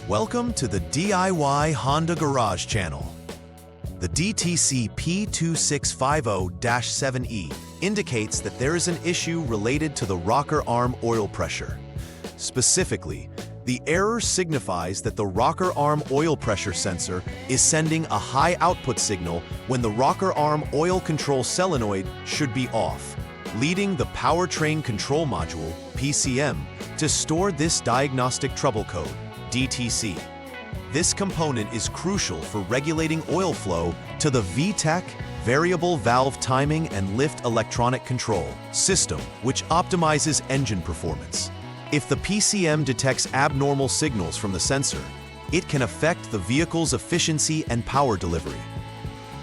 Welcome to the DIY Honda Garage channel. The DTC P2650-7E indicates that there is an issue related to the rocker arm oil pressure. Specifically, the error signifies that the rocker arm oil pressure sensor is sending a high output signal when the rocker arm oil control solenoid should be off, leading the powertrain control module, PCM, to store this diagnostic trouble code, DTC. This component is crucial for regulating oil flow to the VTEC, variable valve timing and lift electronic control system, which optimizes engine performance. If the PCM detects abnormal signals from the sensor, it can affect the vehicle's efficiency and power delivery.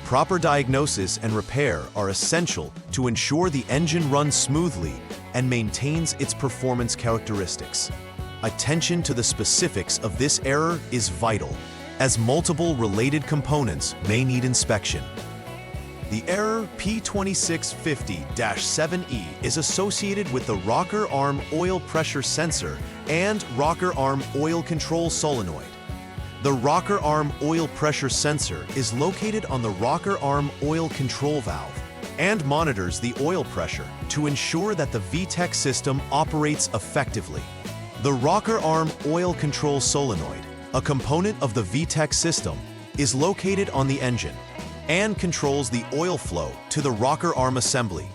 Proper diagnosis and repair are essential to ensure the engine runs smoothly and maintains its performance characteristics. Attention to the specifics of this error is vital, as multiple related components may need inspection. The error P2650-7E is associated with the rocker arm oil pressure sensor and rocker arm oil control solenoid. The rocker arm oil pressure sensor is located on the rocker arm oil control valve and monitors the oil pressure to ensure that the VTEC system operates effectively. The rocker arm oil control solenoid, a component of the VTEC system, is located on the engine and controls the oil flow to the rocker arm assembly,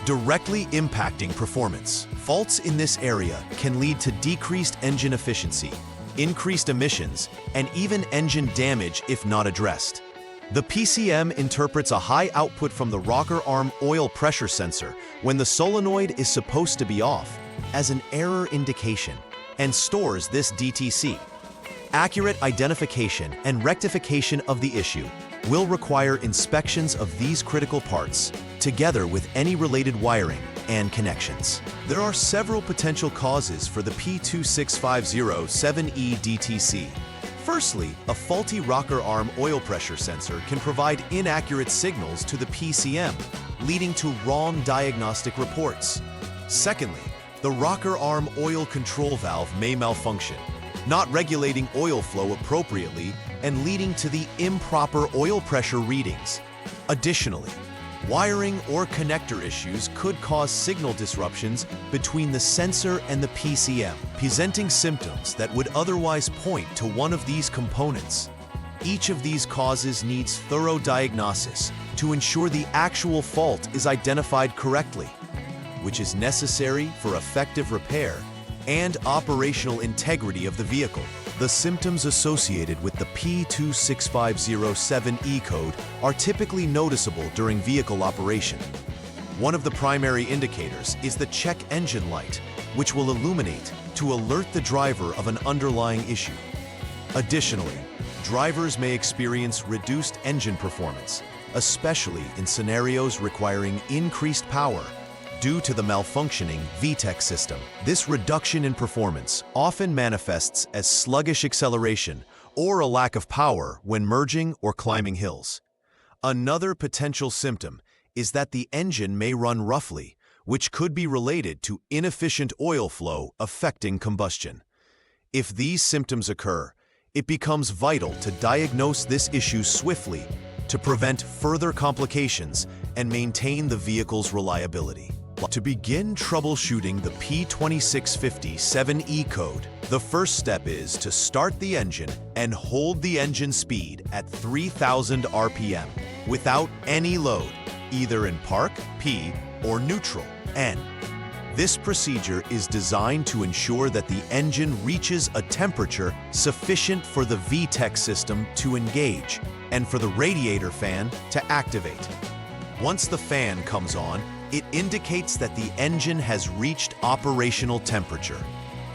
directly impacting performance. Faults in this area can lead to decreased engine efficiency, increased emissions, and even engine damage if not addressed. The PCM interprets a high output from the rocker arm oil pressure sensor when the solenoid is supposed to be off as an error indication and stores this DTC. Accurate identification and rectification of the issue will require inspections of these critical parts, together with any related wiring and connections. There are several potential causes for the P2650-7E DTC. Firstly, a faulty rocker arm oil pressure sensor can provide inaccurate signals to the PCM, leading to wrong diagnostic reports. Secondly, the rocker arm oil control valve may malfunction, not regulating oil flow appropriately and leading to the improper oil pressure readings. Additionally, wiring or connector issues could cause signal disruptions between the sensor and the PCM, presenting symptoms that would otherwise point to one of these components. Each of these causes needs thorough diagnosis to ensure the actual fault is identified correctly, which is necessary for effective repair and operational integrity of the vehicle. The symptoms associated with the P2650-7E code are typically noticeable during vehicle operation. One of the primary indicators is the check engine light, which will illuminate to alert the driver of an underlying issue. Additionally, drivers may experience reduced engine performance, especially in scenarios requiring increased power due to the malfunctioning VTEC system. This reduction in performance often manifests as sluggish acceleration or a lack of power when merging or climbing hills. Another potential symptom is that the engine may run roughly, which could be related to inefficient oil flow affecting combustion. If these symptoms occur, it becomes vital to diagnose this issue swiftly to prevent further complications and maintain the vehicle's reliability. To begin troubleshooting the P2650-7E code, the first step is to start the engine and hold the engine speed at 3,000 RPM without any load, either in park, P, or neutral, N. This procedure is designed to ensure that the engine reaches a temperature sufficient for the VTEC system to engage and for the radiator fan to activate. Once the fan comes on, it indicates that the engine has reached operational temperature.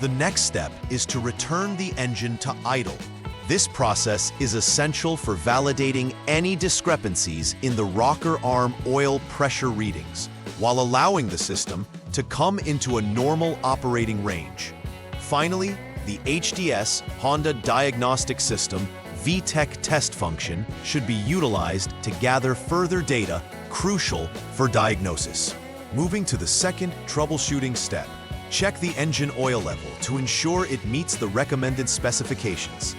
The next step is to return the engine to idle. This process is essential for validating any discrepancies in the rocker arm oil pressure readings, while allowing the system to come into a normal operating range. Finally, the HDS Honda Diagnostic System VTEC test function should be utilized to gather further data crucial for diagnosis. Moving to the second troubleshooting step, Check the engine oil level to ensure it meets the recommended specifications.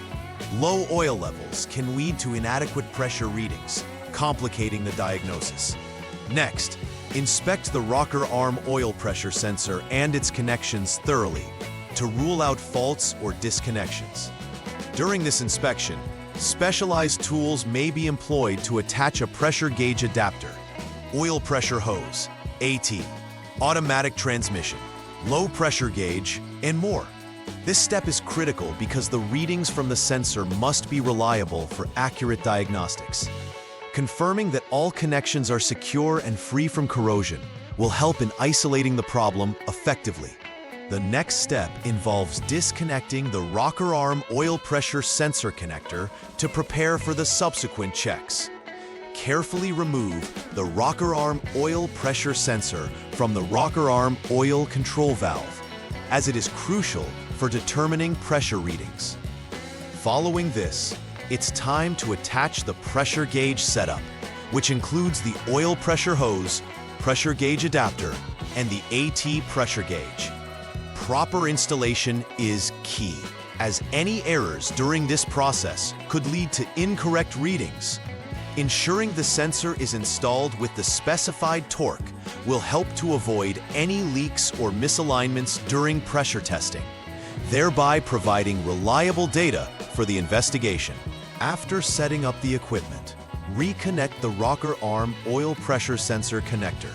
Low oil levels can lead to inadequate pressure readings, complicating the diagnosis. Next, inspect the rocker arm oil pressure sensor and its connections thoroughly to rule out faults or disconnections. During this inspection, specialized tools may be employed to attach a pressure gauge adapter, oil pressure hose, AT, automatic transmission, low pressure gauge, and more. This step is critical because the readings from the sensor must be reliable for accurate diagnostics. Confirming that all connections are secure and free from corrosion will help in isolating the problem effectively. The next step involves disconnecting the rocker arm oil pressure sensor connector to prepare for the subsequent checks. Carefully remove the rocker arm oil pressure sensor from the rocker arm oil control valve, as it is crucial for determining pressure readings. Following this, it's time to attach the pressure gauge setup, which includes the oil pressure hose, pressure gauge adapter, and the AT pressure gauge. Proper installation is key, as any errors during this process could lead to incorrect readings. Ensuring the sensor is installed with the specified torque will help to avoid any leaks or misalignments during pressure testing, thereby providing reliable data for the investigation. After setting up the equipment, reconnect the rocker arm oil pressure sensor connector.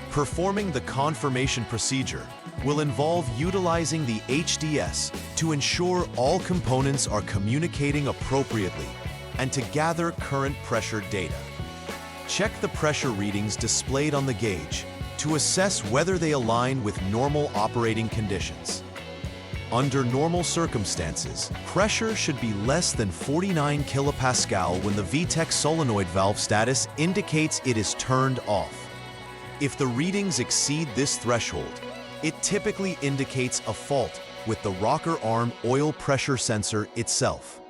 Performing the confirmation procedure will involve utilizing the HDS to ensure all components are communicating appropriately and to gather current pressure data. Check the pressure readings displayed on the gauge to assess whether they align with normal operating conditions. Under normal circumstances, pressure should be less than 49 kilopascal when the VTEC solenoid valve status indicates it is turned off. If the readings exceed this threshold, it typically indicates a fault with the rocker arm oil pressure sensor itself.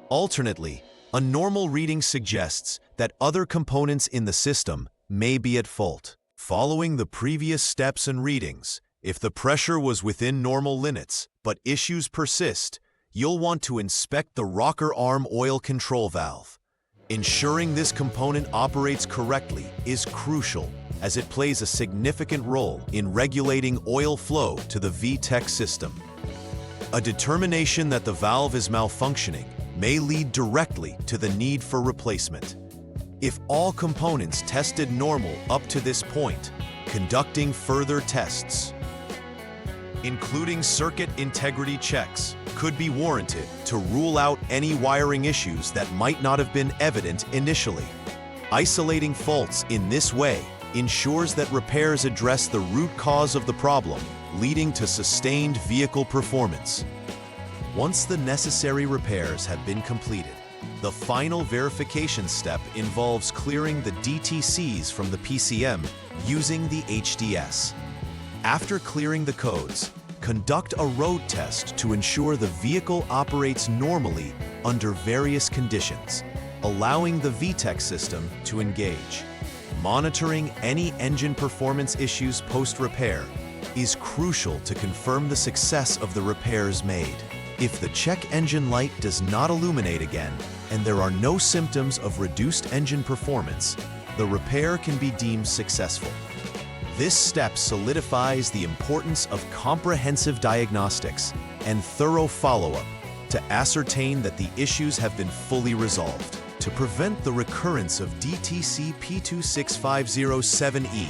Alternately, a normal reading suggests that other components in the system may be at fault. Following the previous steps and readings, if the pressure was within normal limits, but issues persist, you'll want to inspect the rocker arm oil control valve. Ensuring this component operates correctly is crucial, as it plays a significant role in regulating oil flow to the VTEC system. A determination that the valve is malfunctioning may lead directly to the need for replacement. If all components tested normal up to this point, conducting further tests, including circuit integrity checks, could be warranted to rule out any wiring issues that might not have been evident initially. Isolating faults in this way ensures that repairs address the root cause of the problem, leading to sustained vehicle performance. Once the necessary repairs have been completed, the final verification step involves clearing the DTCs from the PCM using the HDS. After clearing the codes, conduct a road test to ensure the vehicle operates normally under various conditions, allowing the VTEC system to engage. Monitoring any engine performance issues post-repair is crucial to confirm the success of the repairs made. If the check engine light does not illuminate again and there are no symptoms of reduced engine performance, the repair can be deemed successful. This step solidifies the importance of comprehensive diagnostics and thorough follow-up to ascertain that the issues have been fully resolved. To prevent the recurrence of DTC P2650-7E,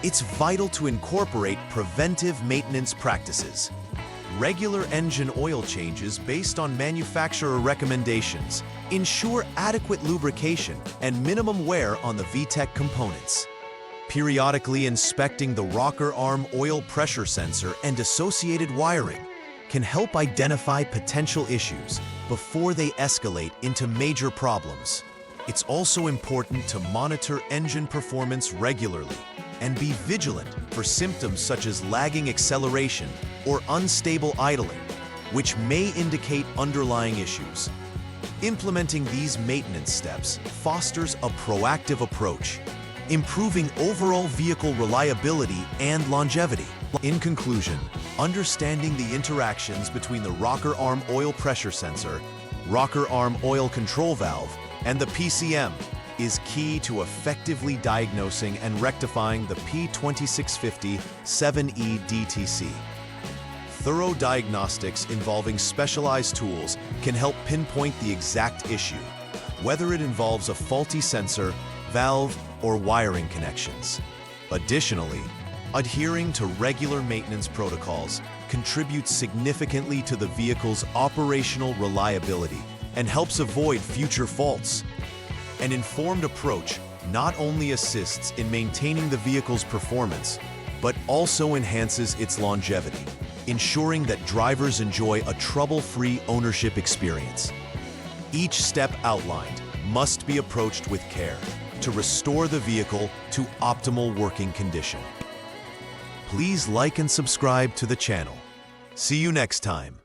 it's vital to incorporate preventive maintenance practices. Regular engine oil changes based on manufacturer recommendations ensure adequate lubrication and minimum wear on the VTEC components. Periodically inspecting the rocker arm oil pressure sensor and associated wiring can help identify potential issues before they escalate into major problems. It's also important to monitor engine performance regularly and be vigilant for symptoms such as lagging acceleration or unstable idling, which may indicate underlying issues. Implementing these maintenance steps fosters a proactive approach, improving overall vehicle reliability and longevity. In conclusion, understanding the interactions between the rocker arm oil pressure sensor, rocker arm oil control valve, and the PCM is key to effectively diagnosing and rectifying the P2650-7E DTC. Thorough diagnostics involving specialized tools can help pinpoint the exact issue, whether it involves a faulty sensor, valve, or wiring connections. Additionally, adhering to regular maintenance protocols contributes significantly to the vehicle's operational reliability and helps avoid future faults. An informed approach not only assists in maintaining the vehicle's performance, but also enhances its longevity, ensuring that drivers enjoy a trouble-free ownership experience. Each step outlined must be approached with care to restore the vehicle to optimal working condition. Please like and subscribe to the channel. See you next time.